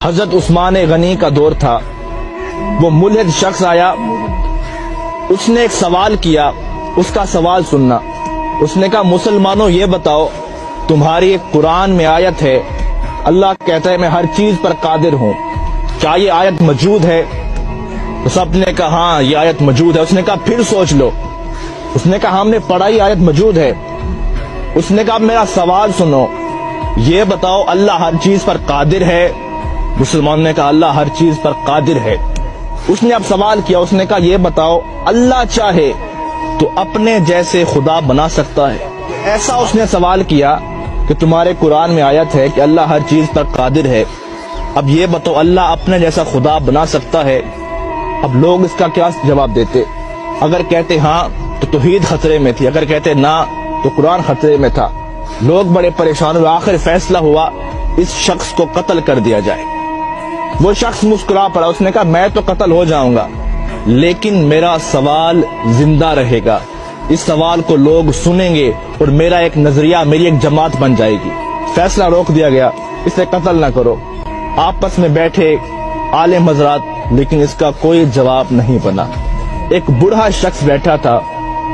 حضرت عثمان غنی کا دور تھا، وہ ملحد شخص آیا، اس نے ایک سوال کیا، اس کا سوال سننا۔ اس نے کہا مسلمانوں یہ بتاؤ، تمہاری ایک قرآن میں آیت ہے، اللہ کہتا ہے میں ہر چیز پر قادر ہوں، کیا یہ آیت موجود ہے؟ تو سب نے کہا ہاں یہ آیت موجود ہے۔ اس نے کہا پھر سوچ لو۔ اس نے کہا ہم نے پڑھا یہ آیت موجود ہے۔ اس نے کہا میرا سوال سنو، یہ بتاؤ اللہ ہر چیز پر قادر ہے؟ مسلمان نے کہا اللہ ہر چیز پر قادر ہے۔ اس نے اب سوال کیا، اس نے کہا یہ بتاؤ اللہ چاہے تو اپنے جیسے خدا بنا سکتا ہے؟ ایسا اس نے سوال کیا کہ تمہارے قرآن میں آیت ہے کہ اللہ ہر چیز پر قادر ہے، اب یہ بتاؤ اللہ اپنے جیسا خدا بنا سکتا ہے؟ اب لوگ اس کا کیا جواب دیتے؟ اگر کہتے ہاں تو توحید خطرے میں تھی، اگر کہتے نہ تو قرآن خطرے میں تھا۔ لوگ بڑے پریشان ہوئے، آخر فیصلہ ہوا اس شخص کو قتل کر دیا جائے۔ وہ شخص مسکرا پڑا، اس نے کہا میں تو قتل ہو جاؤں گا لیکن میرا سوال زندہ رہے گا، اس سوال کو لوگ سنیں گے اور میرا ایک نظریہ، میری ایک جماعت بن جائے گی۔ فیصلہ روک دیا گیا، اسے قتل نہ کرو۔ آپس میں بیٹھے عالم حضرات، لیکن اس کا کوئی جواب نہیں بنا۔ ایک بوڑھا شخص بیٹھا تھا،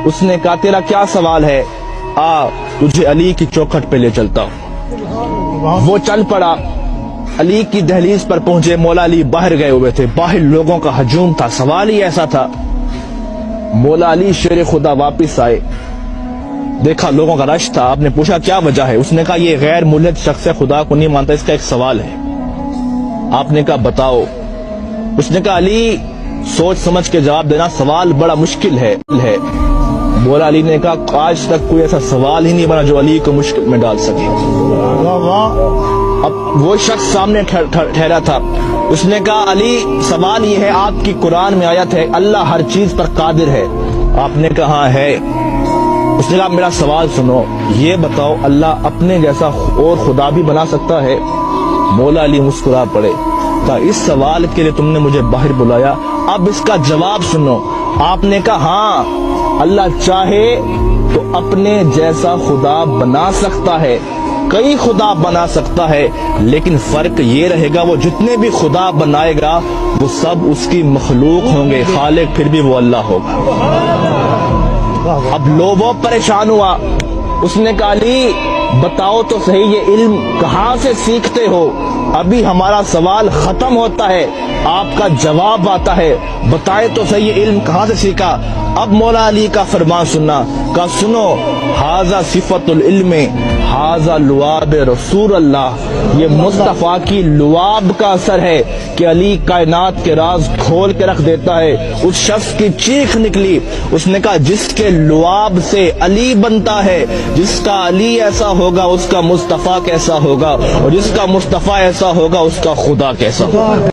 اس نے کہا تیرا کیا سوال ہے؟ آ تجھے علی کی چوکھٹ پہ لے چلتا ہوں۔ وہ چل پڑا، علی کی دہلیز پر پہنچے، مولا علی باہر گئے ہوئے تھے، باہر لوگوں کا ہجوم تھا۔ سوال ہی ایسا تھا، مولا علی شیر خدا واپس آئے، دیکھا لوگوں کا رش تھا۔ آپ نے پوچھا کیا وجہ ہے؟ اس نے کہا یہ غیر ملحد شخص ہے، خدا کو نہیں مانتا، اس کا ایک سوال ہے۔ آپ نے کہا بتاؤ۔ اس نے کہا علی سوچ سمجھ کے جواب دینا، سوال بڑا مشکل ہے۔ مولا علی نے کہا آج تک کوئی ایسا سوال ہی نہیں بنا جو علی کو مشکل میں ڈال سکے۔ اب وہ شخص سامنے ٹھہرا تھا، اس نے کہا علی سوال یہ ہے، آپ کی قرآن میں آیت ہے اللہ ہر چیز پر قادر ہے؟ آپ نے کہا ہاں ہے۔ اس نے کہا میرا سوال سنو، یہ بتاؤ اللہ اپنے جیسا اور خدا بھی بنا سکتا ہے؟ مولا علی مسکرا پڑے، کہا اس سوال کے لیے تم نے مجھے باہر بلایا، اب اس کا جواب سنو۔ آپ نے کہا ہاں اللہ چاہے تو اپنے جیسا خدا بنا سکتا ہے، کئی خدا بنا سکتا ہے، لیکن فرق یہ رہے گا وہ جتنے بھی خدا بنائے گا وہ سب اس کی مخلوق ہوں گے، خالق پھر بھی وہ اللہ ہوگا۔ اب لوگوں پریشان ہوا، اس نے کہا علی بتاؤ تو صحیح یہ علم کہاں سے سیکھتے ہو؟ ابھی ہمارا سوال ختم ہوتا ہے، آپ کا جواب آتا ہے، بتائے تو صحیح یہ علم کہاں سے سیکھا؟ اب مولا علی کا فرمان سننا، کہا سنو ھذا صفت العلم ھذا لعاب رسول اللہ، یہ مصطفیٰ کی لعاب کا اثر ہے کہ علی کائنات کے راز کھول کے رکھ دیتا ہے۔ اس شخص کی چیخ نکلی، اس نے کہا جس کے لعاب سے علی بنتا ہے، جس کا علی ایسا ہوگا اس کا مصطفیٰ کیسا ہوگا، اور جس کا مصطفیٰ ایسا ہوگا اس کا خدا کیسا ہوگا۔